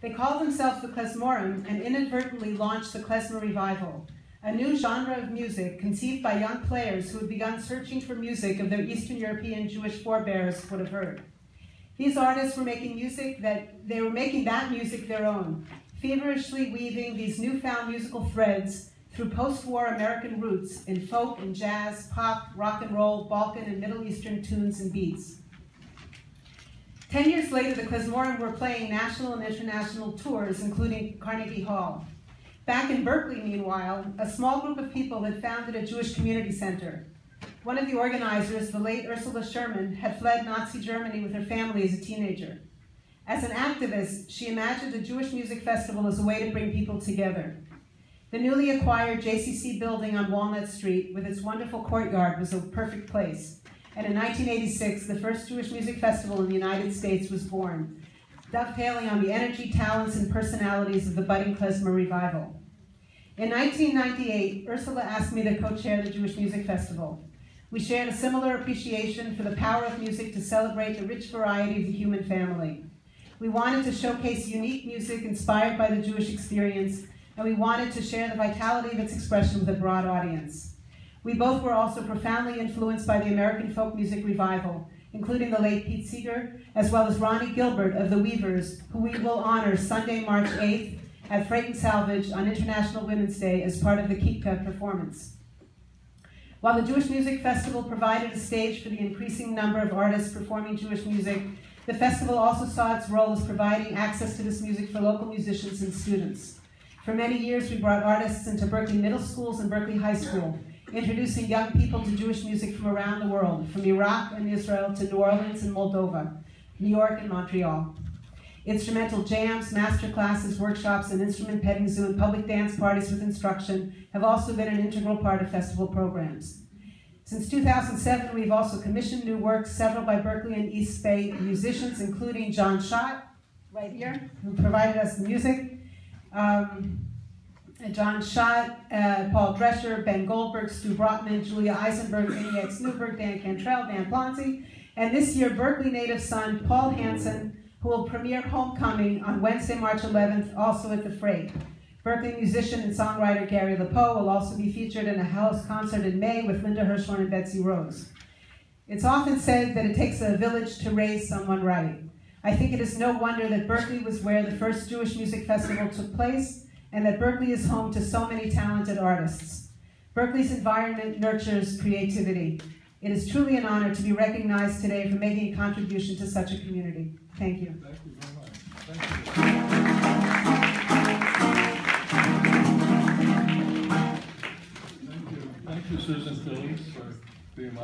They called themselves the Klezmorim and inadvertently launched the klezmer revival, a new genre of music conceived by young players who had begun searching for music of their Eastern European Jewish forebears would have heard. These artists were making that music their own, feverishly weaving these newfound musical threads through post-war American roots in folk and jazz, pop, rock and roll, Balkan and Middle Eastern tunes and beats. 10 years later, the Klezmorim were playing national and international tours, including Carnegie Hall. Back in Berkeley, meanwhile, a small group of people had founded a Jewish community center. One of the organizers, the late Ursula Sherman, had fled Nazi Germany with her family as a teenager. As an activist, she imagined a Jewish music festival as a way to bring people together. The newly acquired JCC building on Walnut Street with its wonderful courtyard was a perfect place. And in 1986, the first Jewish music festival in the United States was born, dovetailing on the energy, talents, and personalities of the budding klezmer revival. In 1998, Ursula asked me to co-chair the Jewish Music Festival. We shared a similar appreciation for the power of music to celebrate the rich variety of the human family. We wanted to showcase unique music inspired by the Jewish experience, and we wanted to share the vitality of its expression with a broad audience. We both were also profoundly influenced by the American folk music revival, including the late Pete Seeger, as well as Ronnie Gilbert of the Weavers, who we will honor Sunday, March 8th at Freight and Salvage on International Women's Day as part of the Kipka performance. While the Jewish Music Festival provided a stage for the increasing number of artists performing Jewish music, the festival also saw its role as providing access to this music for local musicians and students. For many years, we brought artists into Berkeley middle schools and Berkeley High School, introducing young people to Jewish music from around the world, from Iraq and Israel to New Orleans and Moldova, New York and Montreal. Instrumental jams, master classes, workshops, and instrument petting zoo and public dance parties with instruction have also been an integral part of festival programs. Since 2007, we've also commissioned new works, several by Berkeley and East Bay musicians, including John Schott, right here, who provided us the music. John Schott, Paul Drescher, Ben Goldberg, Stu Brotman, Julia Eisenberg, Amy X. Newberg, Dan Cantrell, Dan Plonzi, and this year Berkeley native son Paul Hansen, who will premiere Homecoming on Wednesday, March 11th, also at the Freight. Berkeley musician and songwriter Gary LaPoe will also be featured in a house concert in May with Linda Hirschhorn and Betsy Rose. It's often said that it takes a village to raise someone right. I think it is no wonder that Berkeley was where the first Jewish music festival took place, and that Berkeley is home to so many talented artists. Berkeley's environment nurtures creativity. It is truly an honor to be recognized today for making a contribution to such a community. Thank you. Thank you very much. Thank you. Thank you, Susan Phillips, for being my